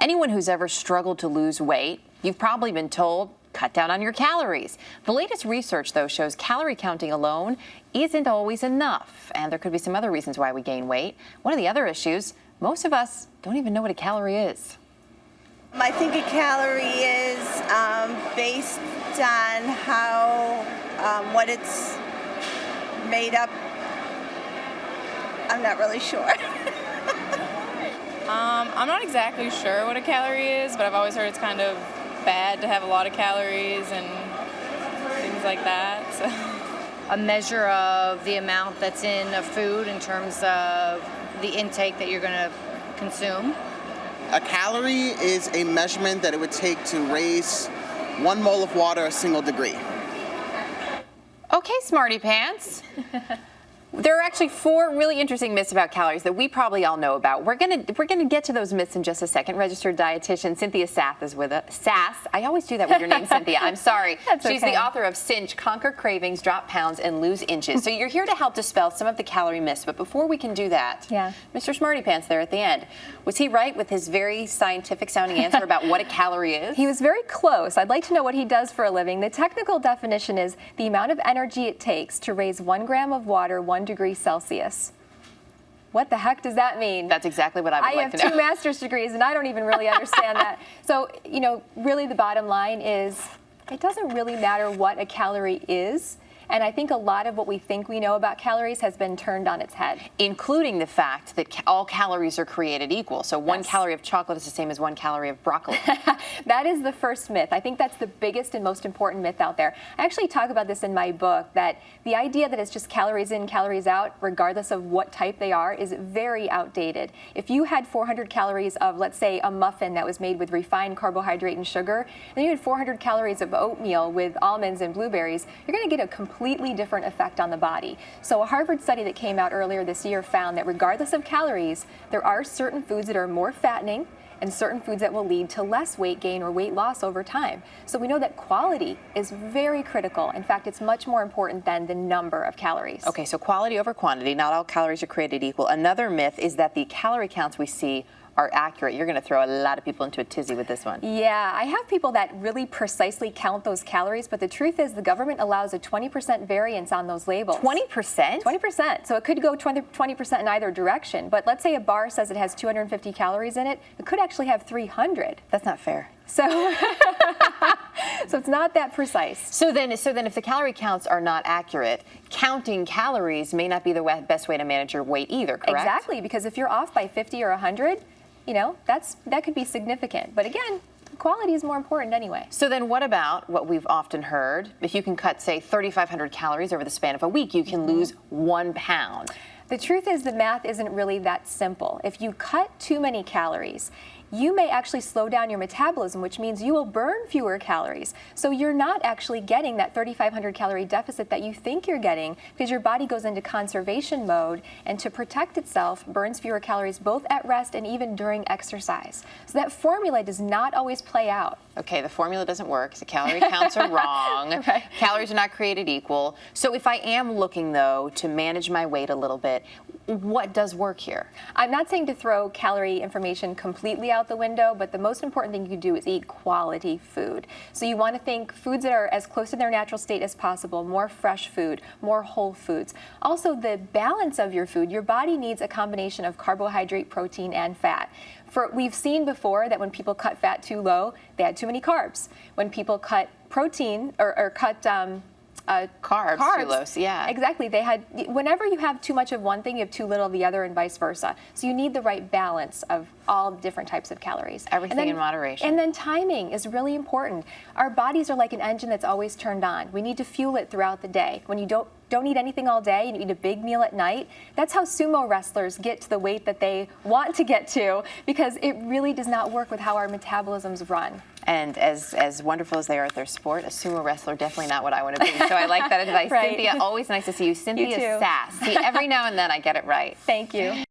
Anyone who's ever struggled to lose weight, you've probably been told, cut down on your calories. The latest research, though, shows calorie counting alone isn't always enough, and there could be some other reasons why we gain weight. One of the other issues, most of us don't even know what a calorie is. I think a calorie is based on how, what it's made up. I'm not really sure. I'm not exactly sure what a calorie is, but I've always heard it's kind of bad to have a lot of calories and things like that. So. A measure of the amount that's in a food in terms of the intake that you're going to consume. A calorie is a measurement that it would take to raise 1 mole of water a single degree. Okay, smarty pants. There are actually 4 really interesting myths about calories that we probably all know about. We're gonna get to those myths in just a second. Registered dietitian Cynthia Sass is with us. Sass, I always do that with your name, Cynthia. I'm sorry. She's the author of Cinch, Conquer Cravings, Drop Pounds, and Lose Inches. So you're here to help dispel some of the calorie myths. But before we can do that, Mr. Smarty Pants there at the end, was he right with his very scientific sounding answer about what a calorie is? He was very close. I'd like to know what he does for a living. The technical definition is the amount of energy it takes to raise 1 gram of water 1 degree Celsius. What the heck does that mean? That's exactly what I would like to know. I have 2 master's degrees and I don't even really understand that. So, you know, really the bottom line is it doesn't really matter what a calorie is. And I think a lot of what we think we know about calories has been turned on its head. Including the fact that all calories are created equal. So 1 calorie of chocolate is the same as 1 calorie of broccoli. That is the first myth. I think that's the biggest and most important myth out there. I actually talk about this in my book, that the idea that it's just calories in, calories out, regardless of what type they are, is very outdated. If you had 400 calories of, let's say, a muffin that was made with refined carbohydrate and sugar, then you had 400 calories of oatmeal with almonds and blueberries, you're going to get a completely different effect on the body. So a Harvard study that came out earlier this year found that regardless of calories, there are certain foods that are more fattening and certain foods that will lead to less weight gain or weight loss over time. So we know that quality is very critical. In fact, it's much more important than the number of calories. Okay, so quality over quantity. Not all calories are created equal. Another myth is that the calorie counts we see are accurate. You're going to throw a lot of people into a tizzy with this one. Yeah, I have people that really precisely count those calories, but the truth is the government allows a 20% variance on those labels. 20%? 20%. So it could go 20% in either direction. But let's say a bar says it has 250 calories in it. It could actually have 300. That's not fair. So, so it's not that precise. So then if the calorie counts are not accurate, counting calories may not be the best way to manage your weight either, correct? Exactly, because if you're off by 50 or 100, you know, that could be significant. But again, quality is more important anyway. So then what about what we've often heard? If you can cut, say, 3,500 calories over the span of a week, you can lose 1 pound. The truth is the math isn't really that simple. If you cut too many calories, you may actually slow down your metabolism, which means you will burn fewer calories. So you're not actually getting that 3,500 calorie deficit that you think you're getting because your body goes into conservation mode and to protect itself burns fewer calories both at rest and even during exercise. So that formula does not always play out. Okay, the formula doesn't work. The calorie counts are wrong. Right. Calories are not created equal. So if I am looking, though, to manage my weight a little bit, what does work here? I'm not saying to throw calorie information completely out the window, but the most important thing you can do is eat quality food. So you want to think foods that are as close to their natural state as possible, more fresh food, more whole foods. Also, the balance of your food. Your body needs a combination of carbohydrate, protein, and fat. We've seen before that when people cut fat too low, they had too many carbs. When people cut protein or cut carbs too low, yeah. Exactly. Whenever you have too much of one thing, you have too little of the other and vice versa. So you need the right balance of all different types of calories. Everything in moderation. And then timing is really important. Our bodies are like an engine that's always turned on. We need to fuel it throughout the day. When you don't eat anything all day and you eat a big meal at night, that's how sumo wrestlers get to the weight that they want to get to, because it really does not work with how our metabolisms run. And as wonderful as they are at their sport, a sumo wrestler, definitely not what I want to be. So I like that advice. Right. Cynthia, always nice to see you. Cynthia You too. Sass. See, every now and then I get it right. Thank you.